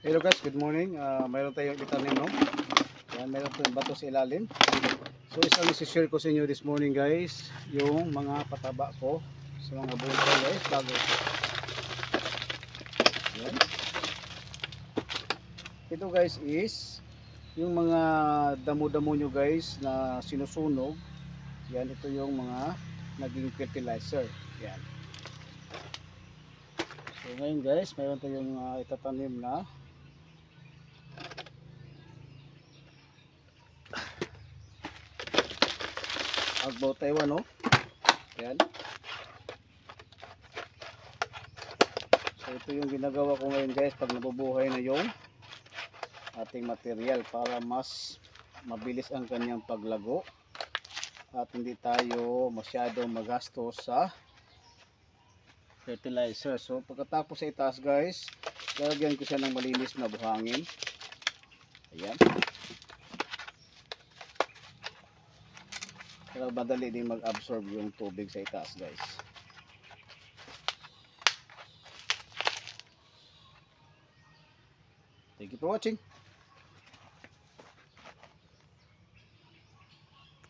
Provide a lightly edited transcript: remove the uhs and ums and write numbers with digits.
Hello guys, good morning. Mayroon tayong itanim, no? Yan, mayroon tayong bato sa ilalim. So isang isi-share ko sa inyo this morning guys, yung mga pataba ko sa mga buhay guys, bago. Yan. Ito guys is yung mga damo-damo nyo guys na sinusunog. Yan, ito yung mga naging fertilizer. Yan. So ngayon guys, mayroon tayong itatanim na Agbo Taiwan, no? Yan. So ito yung ginagawa ko ngayon guys pag nabubuhay na yung ating material para mas mabilis ang kanyang paglago at hindi tayo masyadong magastos sa fertilizer. So pagkatapos sa itaas guys, lalagyan ko siya ng malinis na buhangin. Ayan. Para madali din mag-absorb yung tubig sa itaas guys. Thank you for watching.